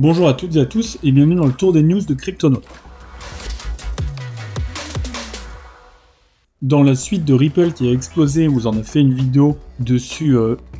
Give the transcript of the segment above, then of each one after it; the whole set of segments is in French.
Bonjour à toutes et à tous et bienvenue dans le tour des news de Cryptonaut. Dans la suite de Ripple qui a explosé, on vous en a fait une vidéo dessus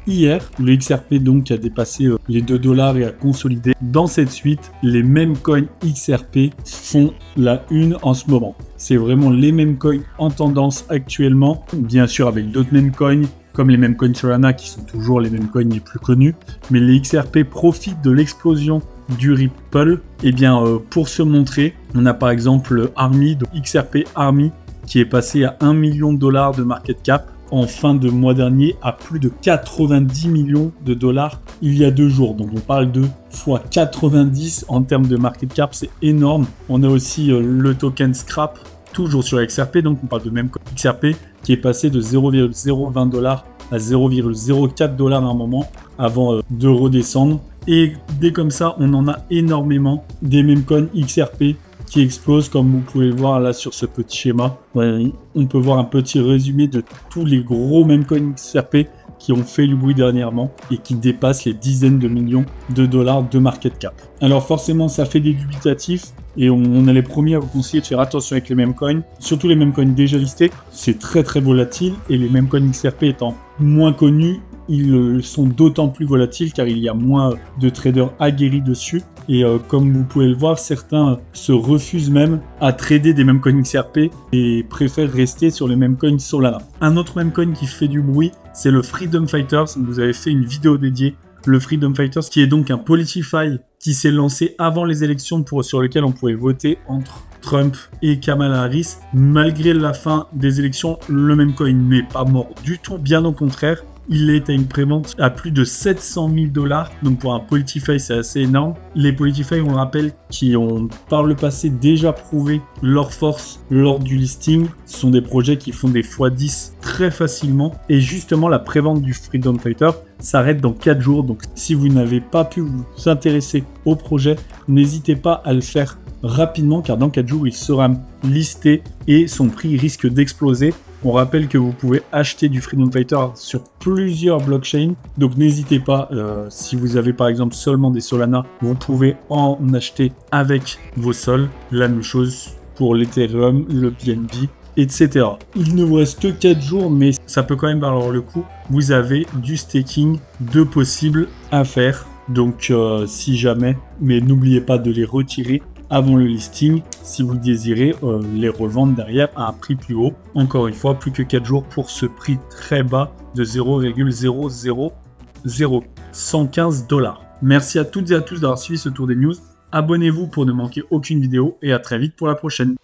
hier. Le XRP donc a dépassé les 2 $ et a consolidé. Dans cette suite, les mêmes coins XRP font la une en ce moment. C'est vraiment les mêmes coins en tendance actuellement, bien sûr avec d'autres mêmes coins, comme les mêmes coins Solana qui sont toujours les mêmes coins les plus connus. Mais les XRP profitent de l'explosion du Ripple. Et bien pour se montrer, on a par exemple Army, donc XRP Army, qui est passé à 1 million de dollars de market cap en fin de mois dernier à plus de 90 millions de dollars il y a 2 jours. Donc on parle de fois 90 en termes de market cap, c'est énorme. On a aussi le token Scrap, toujours sur XRP, donc on parle de même XRP qui est passé de 0,020 $ à 0,04 $ à un moment avant de redescendre. Et dès comme ça, on en a énormément des meme coins XRP qui explosent, comme vous pouvez le voir là sur ce petit schéma. Ouais, on peut voir un petit résumé de tous les gros meme coins XRP qui ont fait du bruit dernièrement et qui dépassent les dizaines de millions de dollars de market cap. Alors forcément, ça fait des dubitatifs et on est les premiers à vous conseiller de faire attention avec les meme coins, surtout les meme coins déjà listés. C'est très volatile et les meme coins XRP étant moins connus, ils sont d'autant plus volatiles car il y a moins de traders aguerris dessus. Et comme vous pouvez le voir, certains se refusent même à trader des meme coins XRP et préfèrent rester sur les meme coins Solana. Un autre meme coin qui fait du bruit, c'est le Freedom Fighters. Vous avez fait une vidéo dédiée. Le Freedom Fighters, qui est donc un Politify qui s'est lancé avant les élections sur lequel on pouvait voter entre Trump et Kamala Harris. Malgré la fin des élections, le meme coin n'est pas mort du tout, bien au contraire. Il est à une prévente à plus de 700 000 $. Donc pour un Politify, c'est assez énorme. Les Politify, on le rappelle, qui ont par le passé déjà prouvé leur force lors du listing, ce sont des projets qui font des x10 très facilement. Et justement, la prévente du Freedom Fighter s'arrête dans 4 jours. Donc si vous n'avez pas pu vous intéresser au projet, n'hésitez pas à le faire rapidement car dans 4 jours, il sera listé et son prix risque d'exploser. On rappelle que vous pouvez acheter du Freedom Fighter sur plusieurs blockchains, donc n'hésitez pas, si vous avez par exemple seulement des Solana, vous pouvez en acheter avec vos sols. La même chose pour l'Ethereum, le BNB, etc. Il ne vous reste que 4 jours, mais ça peut quand même valoir le coup. Vous avez du staking de possible à faire, donc si jamais, mais n'oubliez pas de les retirer avant le listing, si vous désirez les revendre derrière à un prix plus haut. Encore une fois, plus que 4 jours pour ce prix très bas de 0,000115 $. Merci à toutes et à tous d'avoir suivi ce tour des news. Abonnez-vous pour ne manquer aucune vidéo et à très vite pour la prochaine.